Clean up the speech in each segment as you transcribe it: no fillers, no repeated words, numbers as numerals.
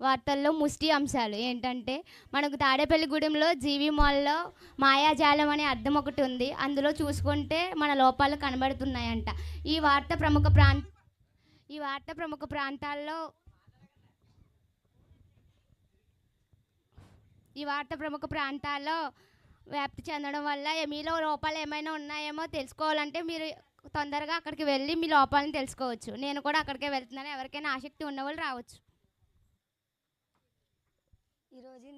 వార్తల్లో ముష్టి అంశాలు ఏంటంటే మనకు తాడేపల్లిగూడెంలో జీవి మాల్లో మాయాజాలం అనే అర్థం ఒకటి ఉంది. అందులో చూసుకుంటే మన లోపాలు కనబడుతున్నాయంట. ఈ వార్త ప్రముఖ ప్రాంత ఈ వార్త ప్రముఖ ప్రాంతాల్లో ఈ వార్త ప్రముఖ ప్రాంతాల్లో వ్యాప్తి చెందడం వల్ల మీలో లోపాలు ఏమైనా ఉన్నాయేమో తెలుసుకోవాలంటే మీరు తొందరగా అక్కడికి వెళ్ళి మీ లోపాలను తెలుసుకోవచ్చు. నేను కూడా అక్కడికే వెళ్తున్నాను. ఎవరికైనా ఆసక్తి ఉన్నవాళ్ళు రావచ్చు. ఈరోజు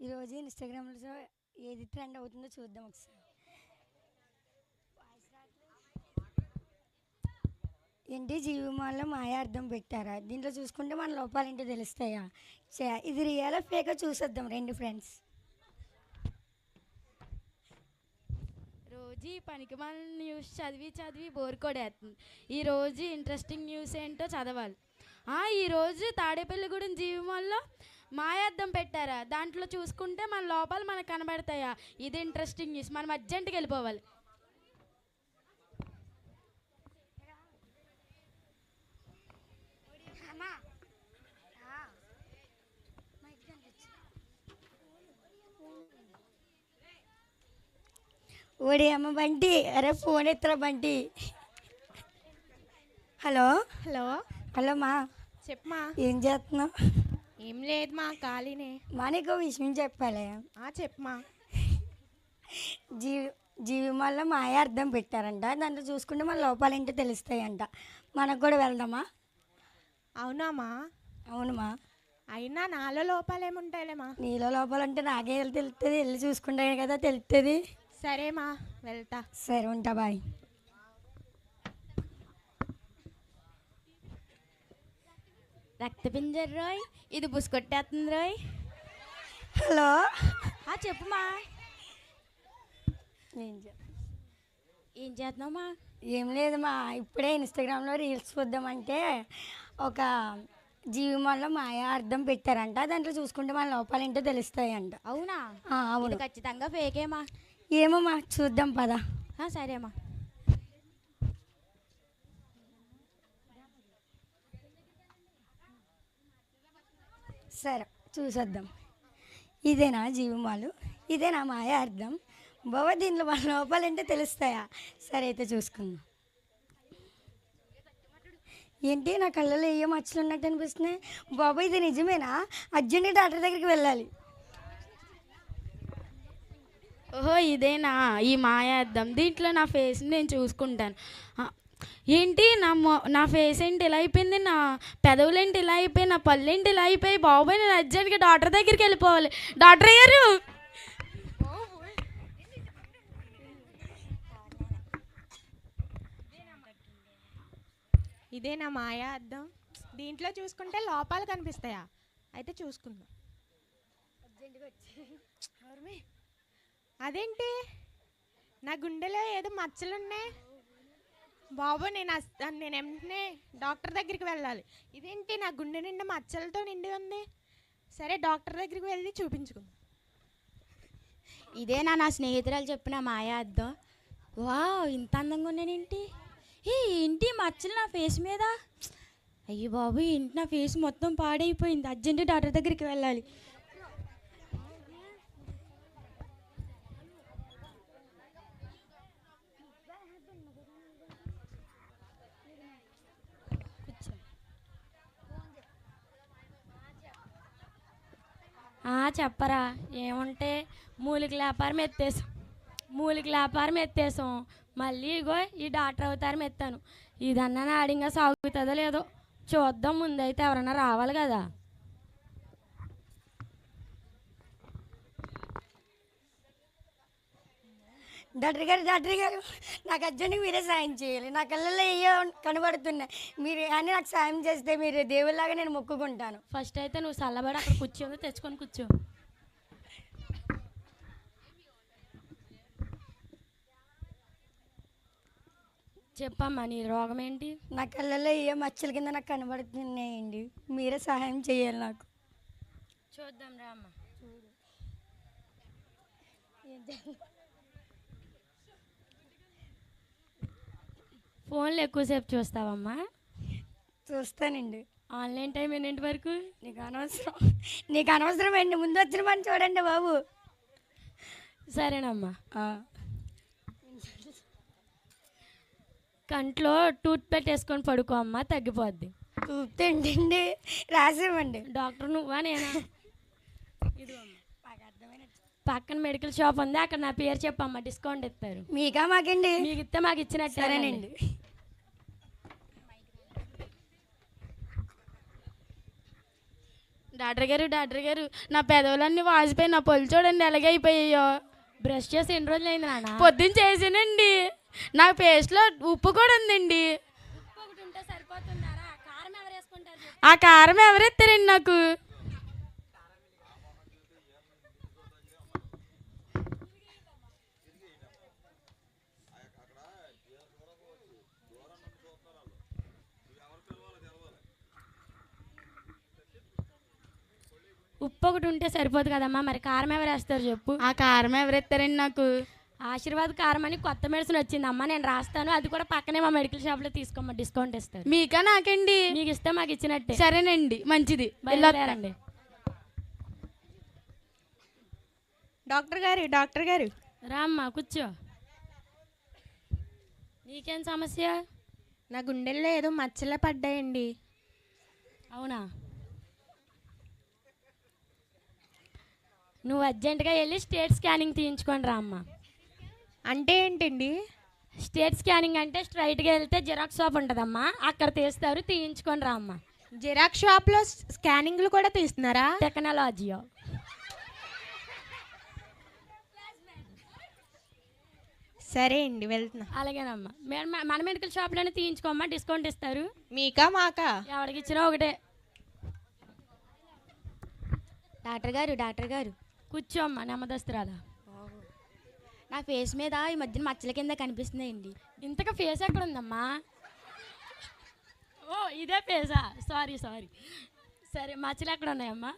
ఈరోజు ఇన్స్టాగ్రామ్లో ఏది ట్రెండ్ అవుతుందో చూద్దాం ఒకసారి. ఏంటి జీవిమాల్లో మాయా అర్థం పెట్టారా? దీంట్లో చూసుకుంటే మన లోపాలు ఏంటో తెలుస్తాయా? ఇది రియల్ ఫేక్ చూసేద్దాం రెండు ఫ్రెండ్స్. రోజు ఈ పనికి మన న్యూస్ చదివి చదివి బోర్ కొడేస్తుంది. ఈరోజు ఇంట్రెస్టింగ్ న్యూస్ ఏంటో చదవాలి. ఈరోజు తాడేపల్లిగూడెం జీవిమాల్లో మాయార్థం పెట్టారా? దాంట్లో చూసుకుంటే మన లోపాలు మనకు కనబడతాయా? ఇది ఇంట్రెస్టింగ్ న్యూస్. మనం అర్జెంటుగా వెళ్ళిపోవాలి. ఓడి అమ్మ బంటి, అరే ఫోన్ ఎత్తరా బంటి. హలో హలో హలో మా చెప్పమా. ఏం చేస్తున్నావు? ఏం లేదు మా, ఖాళీనే. మా నీకు విషయం చెప్పాలి. చెప్పమా. జీవిమాల్లో మాయా అర్థం పెట్టారంట. దాంట్లో చూసుకుంటే మన లోపాలు ఏంటో తెలుస్తాయంట. మనకు కూడా వెళ్దామా? అవునామా? అవునమ్మా. అయినా నాలో లోపాలు ఏముంటాయిలేమా? నీలో లోపాలు అంటే నాకే తెలుస్తుంది. వెళ్ళి చూసుకుంటాను కదా తెలుస్తుంది. సరేమా, వెళ్తా. సరే ఉంటా, బాయ్. రక్తపింజర్ రోయ్, ఇది బుసుకొట్టేస్తుంది రోయ్. హలో చెప్పుమా. ఏం చేస్తున్నావుమా? ఏం లేదమ్మా, ఇప్పుడే ఇన్స్టాగ్రామ్లో రీల్స్ చూద్దామంటే ఒక జీవిమాల్లో మాయా అర్థం పెట్టారంట. దాంట్లో చూసుకుంటే మన లోపాలు ఏంటో తెలుస్తాయంట. అవునా? అవును. ఖచ్చితంగా ఫేకేమా? ఏమమ్మా చూద్దాం పదా. సరేమ్మా. సరే చూసేద్దాం. ఇదేనా జీవిమాలు? ఇదేనా మాయా అర్థం? బాబా దీనిలో మన లోపాలు ఏంటో తెలుస్తాయా? సరే అయితే చూసుకుందాం. ఏంటి నా కళ్ళలో ఏ మచ్చలు ఉన్నట్టు అనిపిస్తున్నాయి? బాబా ఇది నిజమేనా? అర్జెంట్గా డాక్టర్ దగ్గరికి వెళ్ళాలి. ఓహో, ఇదేనా ఈ మాయార్థం? దీంట్లో నా ఫేస్ నేను చూసుకుంటాను. ఏంటి నా ఫేస్ ఏంటి ఇలా అయిపోయింది? నా పెదవులు ఏంటి ఇలా అయిపోయి? నా పళ్ళు ఏంటి ఇలా అయిపోయి? బాబోయ్, నేను అర్జెంట్గా డాక్టర్ దగ్గరికి వెళ్ళిపోవాలి. డాక్టర్ గారు, ఇదేనా మాయా అర్థం? దీంట్లో చూసుకుంటే లోపాలు కనిపిస్తాయా? అయితే చూసుకుందాం. అదేంటి నా గుండెలో ఏదో మచ్చలున్నాయి బాబు. నేను వెంటనే డాక్టర్ దగ్గరికి వెళ్ళాలి. ఇదేంటి నా గుండె నిండా మచ్చలతో నిండి ఉంది? సరే డాక్టర్ దగ్గరికి వెళ్ళి చూపించుకుందాం. ఇదేనా నా స్నేహితురాలు చెప్పిన మాయా అర్థం? వావ్, ఇంత అందంగా ఉన్నానేంటి? ఏంటి మచ్చలు నా ఫేస్ మీద? అయ్యో బాబు, ఏంటి నా ఫేస్ మొత్తం పాడైపోయింది. అర్జెంట్ డాక్టర్ దగ్గరికి వెళ్ళాలి. చెప్పరా. ఏముంటే మూలిక వ్యాపారం ఎత్తేసాం. మళ్ళీ ఇగో ఈ డాక్టర్ అవతారం ఎత్తాను. ఇదన్నా నాడింగా సాగుతుందో లేదో చూద్దాం. ముందైతే ఎవరన్నా రావాలి కదా. డాక్టర్ గారు నాకు అర్జెంట్గా మీరే సాయం చేయాలి. నా కళ్ళల్లో ఏయో కనబడుతున్నాయి. మీరు కానీ నాకు సాయం చేస్తే మీరు దేవుళ్ళలాగా నేను మొక్కుకుంటాను. ఫస్ట్ అయితే నువ్వు చల్లబడి అక్కడ కూర్చోందో తెచ్చుకొని కూర్చో. చెప్పమ్మా, నీ రోగం ఏంటి? నా కళ్ళల్లో ఏ మచ్చల కింద నాకు కనబడుతున్నాయండి. మీరే సహాయం చేయాలి నాకు. చూద్దాం రా అమ్మ. ఫోన్లో ఎక్కువసేపు చూస్తావమ్మా? చూస్తానండి. ఆన్లైన్ టైం ఎన్నింటి వరకు? నీకు అనవసరం అండి, ముందు వచ్చిన పని చూడండి బాబు. సరేనమ్మా. ఆ, కంట్లో టూత్ పెట్టేసుకొని పడుకో అమ్మా, తగ్గిపోద్ది. ఏంటండి రాసివ్వండి. డాక్టర్ నువ్వా నేనా? పక్కన మెడికల్ షాప్ ఉంది, అక్కడ నా పేరు చెప్పమ్మా, డిస్కౌంట్ ఇస్తారు. మీకా మాకండి? మీకు ఇస్తే మాకు ఇచ్చినట్టు. సరేనండి. డాక్టర్ గారు నా పెదవులన్నీ వాసిపోయి నా పళ్ళు చూడండి ఎలాగ అయిపోయాయో. బ్రష్ చేసి ఎన్ని రోజులు అయింది నాన్న? పొద్దున్న చేసానండి. నా పేస్ట్లో ఉప్పు కూడా ఉందండి. ఆ కారం ఎవరెత్తారండి నాకు? ఉప్పు ఒకటి ఉంటే సరిపోదు కదమ్మా, మరి కారం ఎవరు వేస్తారు చెప్పు? ఆ కారం ఎవరెత్తారండి నాకు? ఆశీర్వాద్ కారం అని కొత్త మెడిసిన్ వచ్చిందమ్మా, నేను రాస్తాను. అది కూడా పక్కనే మా మెడికల్ షాప్లో తీసుకోమ్మా, డిస్కౌంట్ ఇస్తారు. మీకా నాకండి? మీకు ఇస్తే మాకు ఇచ్చినట్టే. సరేనండి, మంచిది, వెళ్ళొస్తారండి. డాక్టర్ గారు రామ్మా, కూర్చో. నీకేం సమస్య? నా గుండెల్లో ఏదో మచ్చలే పడ్డాయండి. అవునా? నువ్వు అర్జెంటుగా వెళ్ళి స్టేట్ స్కానింగ్ తీయించుకొని రా అమ్మా. అంటే ఏంటండి? స్టేట్ స్కానింగ్ అంటే స్ట్రైట్గా వెళ్తే జిరాక్స్ షాప్ ఉంటుందమ్మా, అక్కడ తీస్తారు, తీయించుకొని రా అమ్మా. జిరాక్స్ షాప్లో స్కానింగ్లు కూడా తీస్తున్నారా? టెక్నాలజీయో. సరే అండి, వెళ్తున్నా. అలాగేనమ్మా, మన మెడికల్ షాప్లోనే తీయించుకోమ్మా, డిస్కౌంట్ ఇస్తారు. మీకా మాకా? ఎవరికి ఇచ్చినా ఒకటే. డాక్టర్ గారు కూర్చోమ్మా, నెమ్మదస్తురాలా. నా ఫేస్ మీద ఈ మధ్యన మచ్చల కింద కనిపిస్తున్నాయండి. ఇంతగా ఫేస్ ఎక్కడ ఉందమ్మా? ఓ ఇదే ఫేసా? సారీ. సరే, మచ్చలు ఎక్కడ ఉన్నాయమ్మా?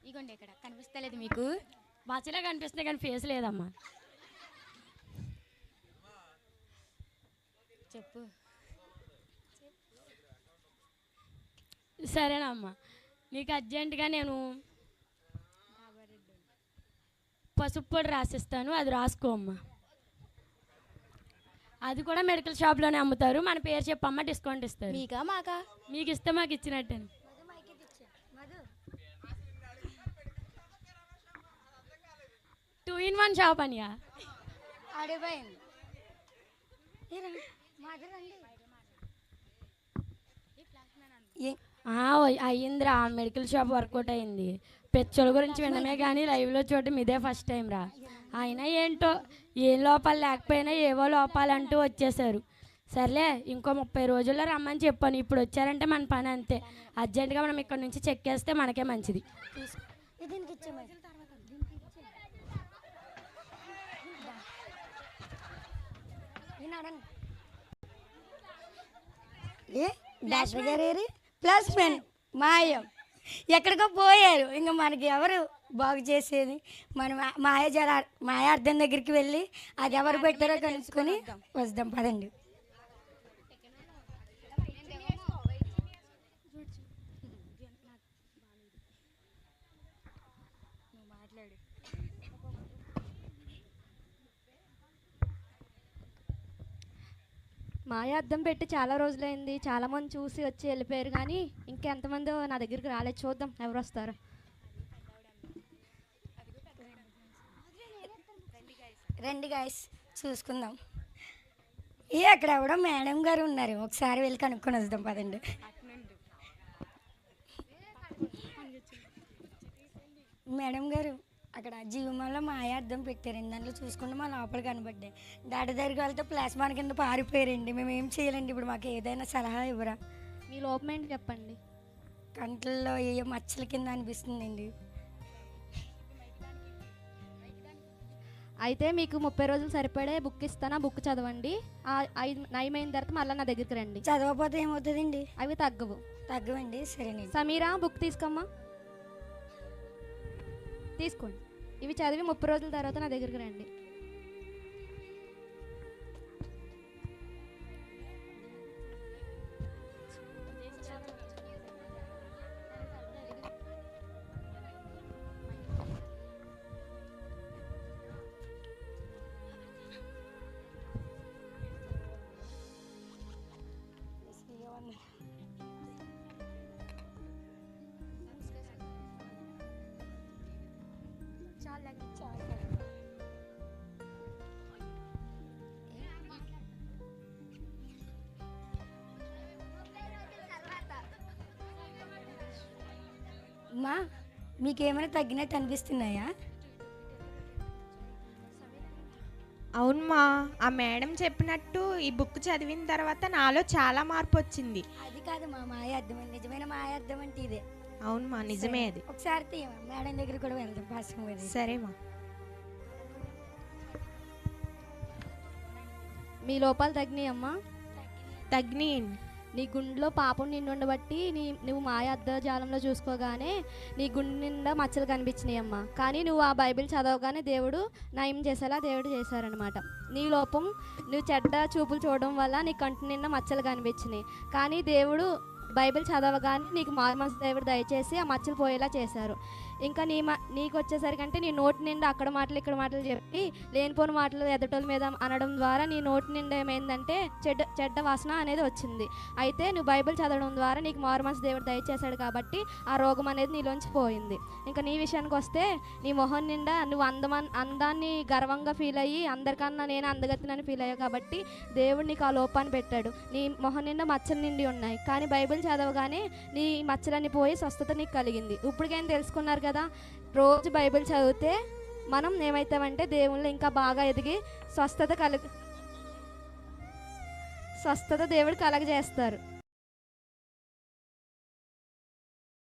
ఇగోండి, ఇక్కడ కనిపిస్తలేదు మీకు? మచ్చలే కనిపిస్తున్నాయి కానీ ఫేస్ లేదమ్మా. చెప్పు. సరేనమ్మా, నీకు అర్జెంటుగా నేను పసుపు పొడి రాసిస్తాను, అది రాసుకోమ్మా. అది కూడా మెడికల్ షాప్లోనే అమ్ముతారు, మన పేరు చెప్పమ్మా, డిస్కౌంట్ ఇస్తారు. మీకా మాకా? మీకు ఇస్తే మాకు ఇచ్చినట్టే. 2-in-1 షాప్ అనియా? అడిపోయింది. అయ్యిందిరా, మెడికల్ షాప్ వర్కౌట్ అయింది. పెచ్చోళ్ళ గురించి వినమే కానీ లైవ్లో చూడటం ఇదే ఫస్ట్ టైం రా. అయినా ఏంటో, ఏం లోపాలు లేకపోయినా ఏవో లోపాలంటూ వచ్చేసారు. సర్లే, ఇంకో 30 రోజుల్లో రమ్మని చెప్పాను. ఇప్పుడు వచ్చారంటే మన పని అంతే. అర్జెంటుగా మనం ఇక్కడ నుంచి చెక్ చేస్తే మనకే మంచిది. డాక్టర్ గారు ప్లస్ మెన్ మాయం ఎక్కడికో పోయారు. ఇంకా మనకి ఎవరు బాగు చేసేది? మనం మాయార్థం దగ్గరికి వెళ్ళి అది ఎవరు పెట్టారో కనుక్కొని వద్దాం, పదండి. మాయ అద్దం పెట్టి చాలా రోజులైంది, చాలామంది చూసి వచ్చి వెళ్ళిపోయారు, కానీ ఇంకెంతమందో నా దగ్గరికి రాలేదు. చూద్దాం ఎవరు వస్తారో. రండి గాయస్, చూసుకుందాం. అక్కడ ఎవడో మేడం గారు ఉన్నారు, ఒకసారి వెళ్ళి కనుక్కొని వద్దాం, పదండి. మేడం గారు, అక్కడ జీవమాలో మాయార్థం పెట్టారండి, దాంట్లో చూసుకుంటే మా లోపల కనబడ్డాయి. డాక్టర్ దగ్గరికి వెళ్తే ప్లాస్మా కింద పారిపోయారండి. మేము ఏం చేయాలండి ఇప్పుడు? మాకు ఏదైనా సలహా ఇవ్వరా? మీ లోపం ఏంటి చెప్పండి. కంట్లలో ఏ మచ్చల కింద అనిపిస్తుందండి. అయితే మీకు 30 రోజులు సరిపడే బుక్ ఇస్తాను, ఆ బుక్ చదవండి. నయమైన తర్వాత మళ్ళీ నా దగ్గరికి రండి. చదవకపోతే ఏమవుతుందండి? అవి తగ్గవండి. సరేనండి. సమీరా, బుక్ తీసుకోమ్మా, తీసుకోండి. ఇవి చదివి 30 రోజుల తర్వాత నా దగ్గరికి రండి. మా మీకేమైనా తగ్గినట్టు అనిపిస్తున్నాయా? అవునమ్మా, ఆ మేడం చెప్పినట్టు ఈ బుక్ చదివిన తర్వాత నాలో చాలా మార్పు వచ్చింది. అది కాదు మా మాయార్థం, నిజమైన మాయార్థం అంటే ఇదే. అవునమ్మా, నిజమే అది. ఒకసారి తీయమా, మేడం దగ్గర కూడా వెళ్దాం పాసం మీద. సరేమా. మీ లోపాలు తగ్గినాయమ్మా? తగ్గినాయండి. నీ గుండెలో పాపం నిండుండబట్టి నువ్వు మాయ అద్దజాలంలో చూసుకోగానే నీ గుండె నిండా మచ్చలు కనిపించినాయమ్మా. కానీ నువ్వు ఆ బైబిల్ చదవగానే దేవుడు నయం చేసేలా దేవుడు చేశారనమాట. నీ లోపం నువ్వు చెడ్డ చూపులు చూడడం వల్ల నీ కంటి నిండా మచ్చలు కనిపించినాయి. కానీ దేవుడు బైబిల్ చదవగానే నీకు మారుమనసు దేవుడు దయచేసి ఆ మచ్చలు పోయేలా చేశారు. ఇంకా నీకు వచ్చేసరికంటే నీ నోటి నిండా అక్కడ మాటలు ఇక్కడ మాటలు చెప్పి లేనిపోని మాటలు ఎదటోళ్ళ మీద అనడం ద్వారా నీ నోటి నిండా ఏమైందంటే చెడ్డ వాసన అనేది వచ్చింది. అయితే నువ్వు బైబిల్ చదవడం ద్వారా నీకు మారుమనసు దేవుడు దయచేశాడు కాబట్టి ఆ రోగం అనేది నీలోంచి పోయింది. ఇంకా నీ విషయానికి వస్తే నీ మొహం నిండా నువ్వు అందాన్ని గర్వంగా ఫీల్ అయ్యి అందరికన్నా నేను అందగత్తినని ఫీల్ అయ్యావు కాబట్టి దేవుడు నీకు ఆ లోపాన్ని పెట్టాడు. నీ మొహం నిండా మచ్చలు నిండి ఉన్నాయి. కానీ బైబిల్ చదవగానే నీ మచ్చలన్నీ పోయి స్వస్థత నీకు కలిగింది. ఇప్పటికేం తెలుసుకున్నారు కదా, రోజు బైబిల్ చదివితే మనం ఏమవుతామంటే దేవుళ్ళు ఇంకా బాగా ఎదిగి స్వస్థత దేవుడు కలగజేస్తారు.